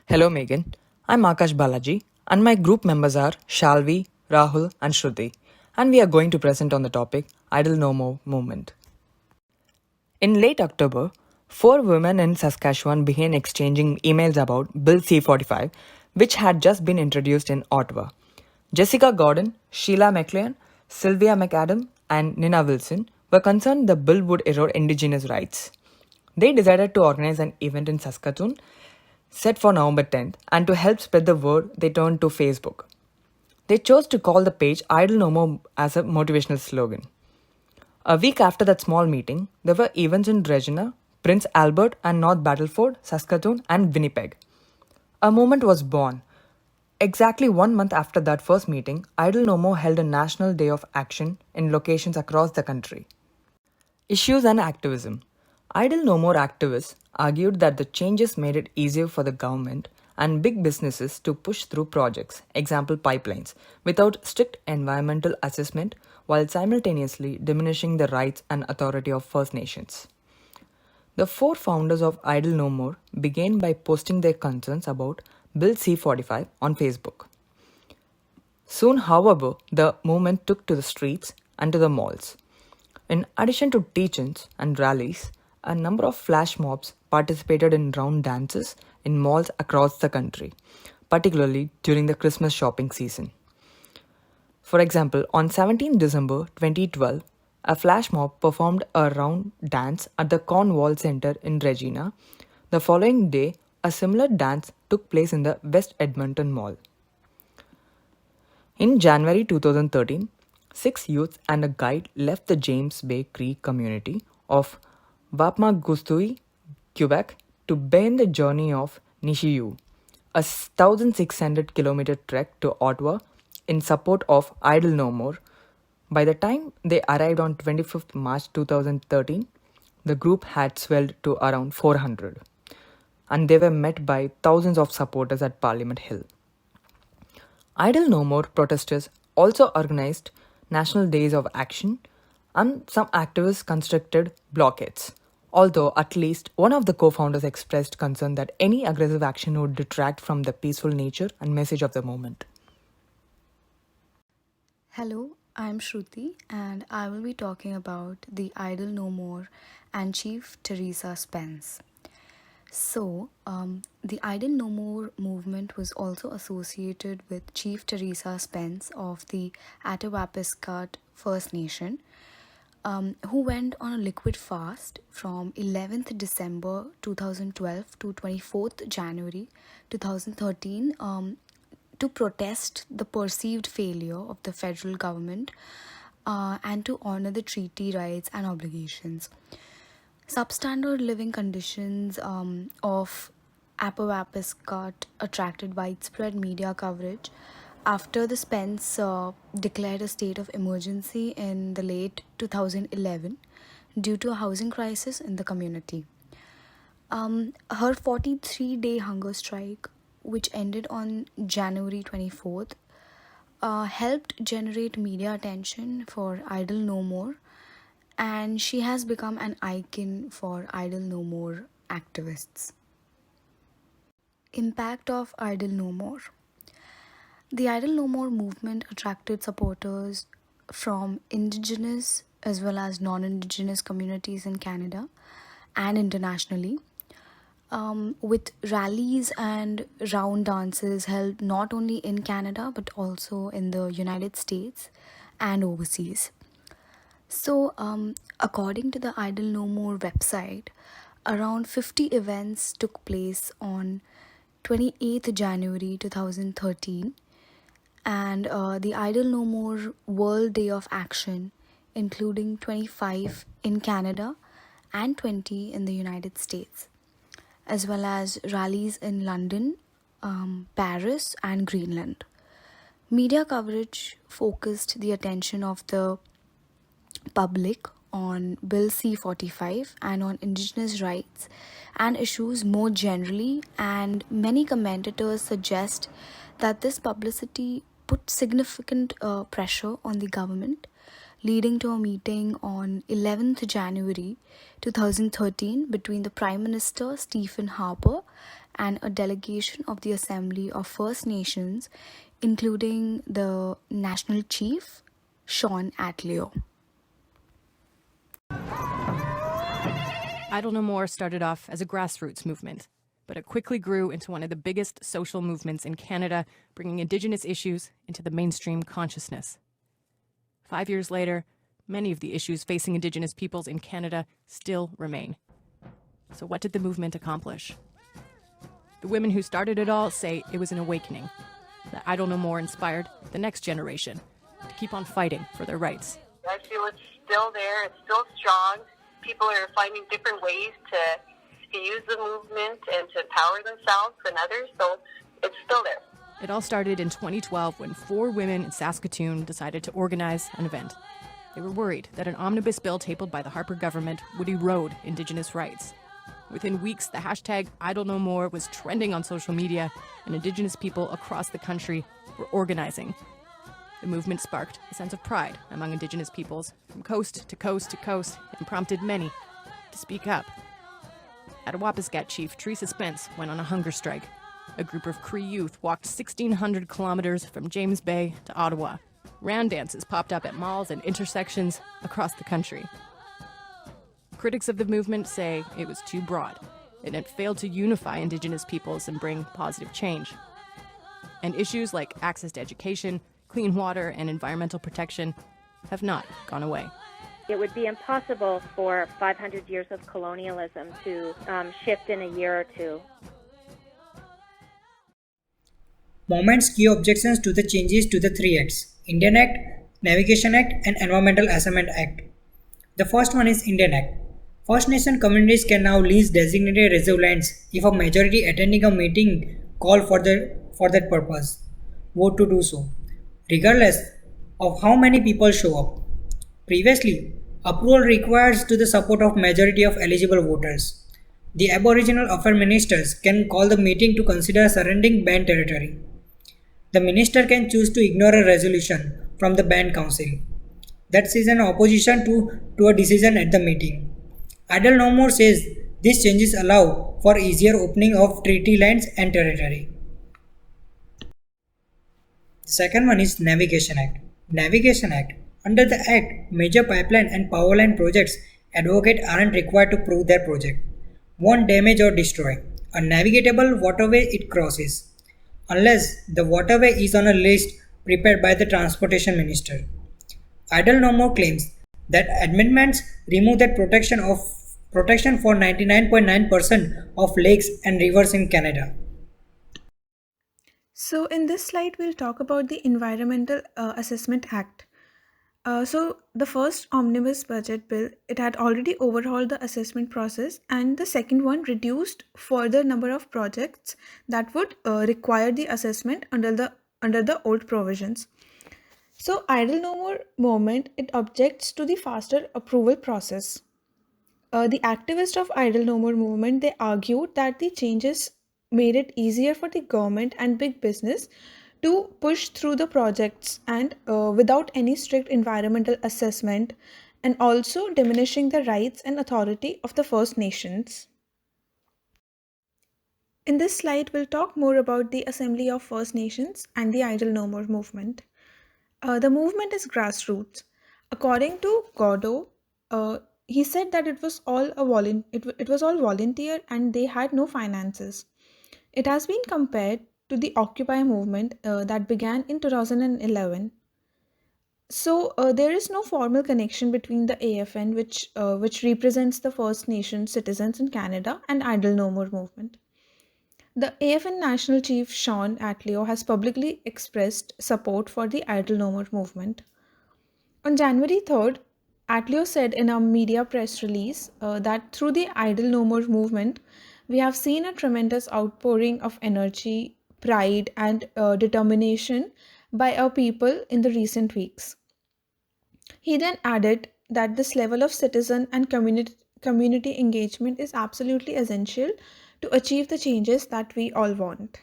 Hello, Megan. I'm Akash Balaji, and my group members are Shalvi, Rahul, and Shruti, and we are going to present on the topic Idle No More movement. In late October, four women in Saskatchewan began exchanging emails about Bill C-45, which had just been introduced in Ottawa. Jessica Gordon, Sheila McLean, Sylvia McAdam, and Nina Wilson were concerned the bill would erode Indigenous rights. They decided to organize an event in Saskatoon set for November 10th, and to help spread the word, they turned to Facebook. They chose to call the page Idle No More as a motivational slogan. A week after that small meeting, there were events in Regina, Prince Albert, and North Battleford, Saskatoon, and Winnipeg. A movement was born. Exactly 1 month after that first meeting, Idle No More held a national day of action in locations across the country. Issues and activism. Idle No More activists argued that the changes made it easier for the government and big businesses to push through projects, example pipelines, without strict environmental assessment while simultaneously diminishing the rights and authority of First Nations. The four founders of Idle No More began by posting their concerns about Bill C-45 on Facebook. Soon, however, the movement took to the streets and to the malls. In addition to teach-ins and rallies, a number of flash mobs participated in round dances in malls across the country, particularly during the Christmas shopping season. For example, on 17 December 2012, a flash mob performed a round dance at the Cornwall Centre in Regina. The following day, a similar dance took place in the West Edmonton Mall. In January 2013, 6 youths and a guide left the James Bay Cree community of Wapmagustui, Quebec, to begin the journey of Nishiyu, a 1,600-kilometer trek to Ottawa in support of Idle No More. By the time they arrived on 25th March 2013, the group had swelled to around 400, and they were met by thousands of supporters at Parliament Hill. Idle No More protesters also organized national days of action, and some activists constructed blockades. Although at least one of the co-founders expressed concern that any aggressive action would detract from the peaceful nature and message of the movement. Hello, I'm Shruti, and I will be talking about the Idle No More and Chief Teresa Spence. So, the Idle No More movement was also associated with Chief Teresa Spence of the Attawapiskat First Nation, who went on a liquid fast from 11th December 2012 to 24th January 2013 to protest the perceived failure of the federal government and to honor the treaty rights and obligations. Substandard living conditions of Attawapiskat attracted widespread media coverage after the Spence declared a state of emergency in the late 2011 due to a housing crisis in the community. Her 43-day hunger strike, which ended on January 24th, helped generate media attention for Idle No More, and she has become an icon for Idle No More activists. Impact of Idle No More. The Idle No More movement attracted supporters from Indigenous as well as non-Indigenous communities in Canada and internationally, with rallies and round dances held not only in Canada but also in the United States and overseas. So, according to the Idle No More website, around 50 events took place on 28th January 2013, and the Idle No More World Day of Action, including 25 in Canada and 20 in the United States, as well as rallies in London, Paris, and Greenland. Media coverage focused the attention of the public on Bill C-45 and on Indigenous rights and issues more generally, and many commentators suggest that this publicity put significant pressure on the government, leading to a meeting on 11th January 2013 between the Prime Minister Stephen Harper and a delegation of the Assembly of First Nations, including the National Chief, Sean Atleo. Idle No More started off as a grassroots movement, but it quickly grew into one of the biggest social movements in Canada, bringing Indigenous issues into the mainstream consciousness. 5 years later, many of the issues facing Indigenous peoples in Canada still remain. So what did the movement accomplish? The women who started it all say it was an awakening. That Idle No More inspired the next generation to keep on fighting for their rights. I feel it's still there, it's still strong. People are finding different ways to use the movement and to empower themselves and others, so it's still there. It all started in 2012 when 4 women in Saskatoon decided to organize an event. They were worried that an omnibus bill tabled by the Harper government would erode Indigenous rights. Within weeks, the hashtag Idle No More was trending on social media, and Indigenous people across the country were organizing. The movement sparked a sense of pride among Indigenous peoples from coast to coast to coast and prompted many to speak up. Attawapiskat Chief Teresa Spence went on a hunger strike. A group of Cree youth walked 1,600 kilometers from James Bay to Ottawa. Round dances popped up at malls and intersections across the country. Critics of the movement say it was too broad, and it failed to unify Indigenous peoples and bring positive change. And issues like access to education, clean water, and environmental protection have not gone away. It would be impossible for 500 years of colonialism to shift in a year or two. Movement's key objections to the changes to the 3 Acts: Indian Act, Navigation Act, and Environmental Assessment Act. The first one is Indian Act. First Nation communities can now lease designated reserve lands if a majority attending a meeting call for that purpose vote to do so, regardless of how many people show up. Previously, approval requires to the support of majority of eligible voters. The Aboriginal Affairs Ministers can call the meeting to consider surrendering banned territory. The minister can choose to ignore a resolution from the banned council that is an opposition to a decision at the meeting. Idle No More says these changes allow for easier opening of treaty lands and territory. The second one is Navigation Act. Navigation Act. Under the Act, major pipeline and power line projects advocate aren't required to prove their project won't damage or destroy a navigable waterway it crosses, unless the waterway is on a list prepared by the Transportation Minister. Idle No More claims that amendments remove that protection for 99.9% of lakes and rivers in Canada. So in this slide, we'll talk about the Environmental Assessment Act. So the first omnibus budget bill, it had already overhauled the assessment process, and the second one reduced further number of projects that would require the assessment under the old provisions. So Idle No More movement, it objects to the faster approval process. The activists of Idle No More movement, they argued that the changes made it easier for the government and big business to push through the projects and without any strict environmental assessment, and also diminishing the rights and authority of the First Nations. In this slide, we'll talk more about the Assembly of First Nations and the Idle No More movement. The movement is grassroots. According to Gordo, he said that it was all it was all volunteer and they had no finances. It has been compared to the Occupy movement that began in 2011. So there is no formal connection between the AFN, which represents the First Nation citizens in Canada, and Idle No More movement. The AFN National Chief Sean Atleo has publicly expressed support for the Idle No More movement. On January 3rd, Atleo said in a media press release that through the Idle No More movement, we have seen a tremendous outpouring of energy, pride, and determination by our people in the recent weeks. He then added that this level of citizen and community engagement is absolutely essential to achieve the changes that we all want.